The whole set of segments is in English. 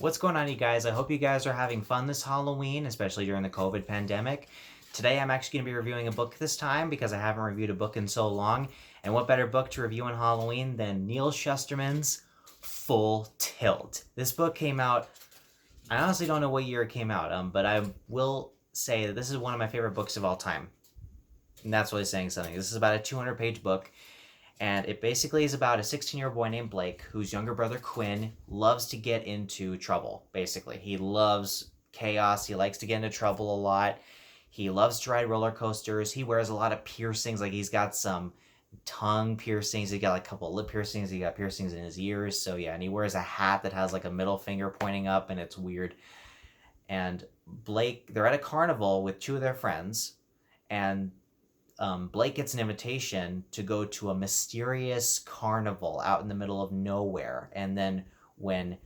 What's going on, you guys? I hope you guys are having fun this Halloween, especially during the COVID pandemic. Today I'm actually going to be reviewing a book this time because I haven't reviewed a book in so long. And what better book to review on Halloween than Neal Shusterman's Full Tilt. This book came out, I honestly don't know what year it came out, but I will say that this is one of my favorite books of all time. And that's really saying something. This is about a 200-page book. And it basically is about a 16-year-old boy named Blake whose younger brother Quinn loves to get into trouble, basically. He loves chaos. He likes to get into trouble a lot. He loves to ride roller coasters. He wears a lot of piercings. Like, he's got some tongue piercings. He got like a couple of lip piercings. He got piercings in his ears. So, yeah, and he wears a hat that has like a middle finger pointing up, and it's weird. And Blake, they're at a carnival with two of their friends, and Blake gets an invitation to go to a mysterious carnival out in the middle of nowhere. And then when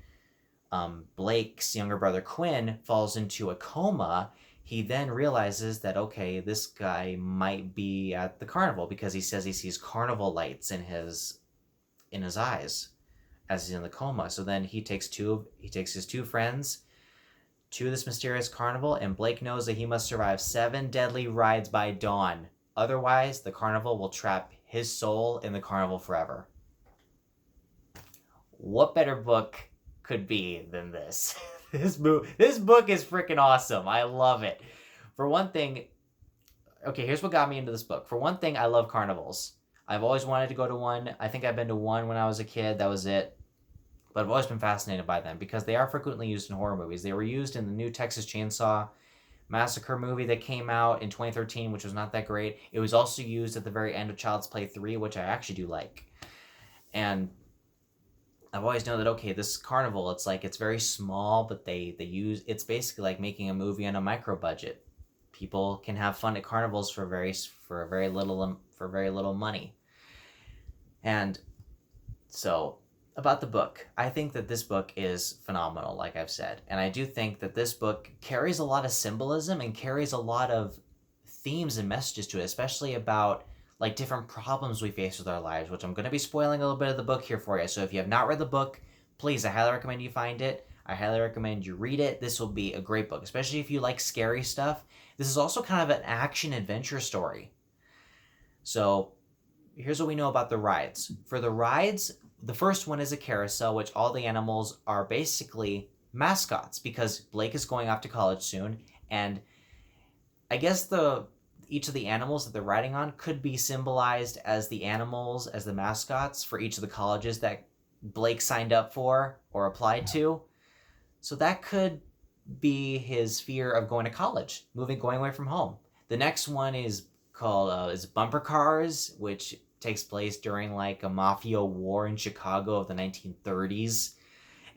Blake's younger brother Quinn falls into a coma, he then realizes that, okay, this guy might be at the carnival because he says he sees carnival lights in his eyes as he's in the coma. So then he takes his two friends to this mysterious carnival, and Blake knows that he must survive 7 deadly rides by dawn. Otherwise, the carnival will trap his soul in the carnival forever. What better book could be than this? This book is freaking awesome. I love it. For one thing, okay, here's what got me into this book. For one thing, I love carnivals. I've always wanted to go to one. I think I've been to one when I was a kid. That was it. But I've always been fascinated by them because they are frequently used in horror movies. They were used in the new Texas Chainsaw Massacre movie that came out in 2013, which was not that great. It was also used at the very end of Child's Play 3, which I actually do like. And I've always known that, okay, this carnival, it's very small, but it's basically like making a movie on a micro budget. People can have fun at carnivals for very little money. And so, about the book, I think that this book is phenomenal, like I've said. And I do think that this book carries a lot of symbolism and carries a lot of themes and messages to it, especially about like different problems we face with our lives, which I'm going to be spoiling a little bit of the book here for you. So if you have not read the book, please, I highly recommend you find it. I highly recommend you read it. This will be a great book, especially if you like scary stuff. This is also kind of an action-adventure story. So here's what we know about the rides. For the rides, the first one is a carousel, which all the animals are basically mascots because Blake is going off to college soon, and I guess each of the animals that they're riding on could be symbolized as the animals, as the mascots for each of the colleges that Blake signed up for or applied to. So that could be his fear of going to college, going away from home. The next one is called is Bumper Cars, which takes place during like a mafia war in Chicago of the 1930s,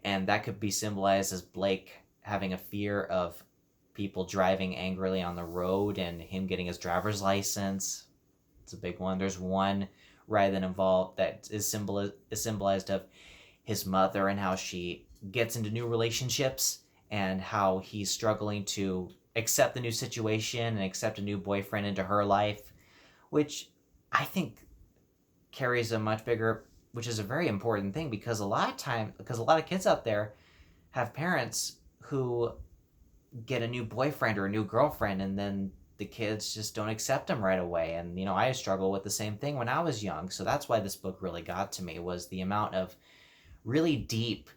and that could be symbolized as Blake having a fear of people driving angrily on the road and him getting his driver's license. It's a big one. There's one ride that is symbolized of his mother and how she gets into new relationships and how he's struggling to accept the new situation and accept a new boyfriend into her life, which I think carries a much bigger, which is a very important thing because a lot of kids out there have parents who get a new boyfriend or a new girlfriend, and then the kids just don't accept them right away. And I struggled with the same thing when I was young. So that's why this book really got to me, was the amount of really deep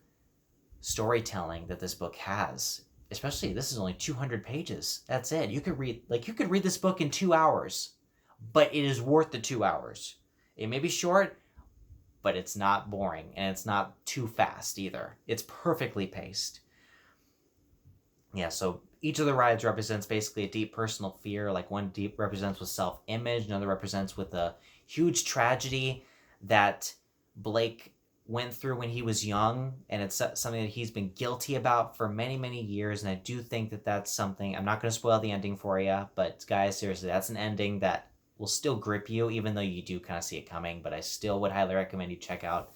storytelling that this book has. Especially, this is only 200 pages. That's it. You could read this book in 2 hours, but it is worth the 2 hours. It may be short, but it's not boring, and it's not too fast either. It's perfectly paced. Yeah, so each of the rides represents basically a deep personal fear. Like, one deep represents with self-image, another represents with a huge tragedy that Blake went through when he was young, and it's something that he's been guilty about for many, many years. And I do think that that's something, I'm not going to spoil the ending for you, but guys, seriously, that's an ending that will still grip you, even though you do kind of see it coming. But I still would highly recommend you check out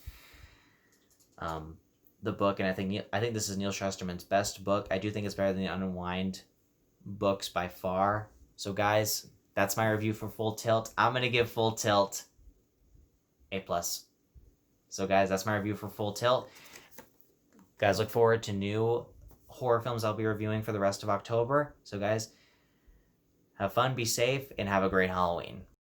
the book. And I think this is Neal Shusterman's best book. I do think it's better than the Unwind books by far. So guys, that's my review for Full Tilt. I'm going to give Full Tilt A+. So guys, that's my review for Full Tilt. Guys, look forward to new horror films I'll be reviewing for the rest of October. So guys, have fun, be safe, and have a great Halloween.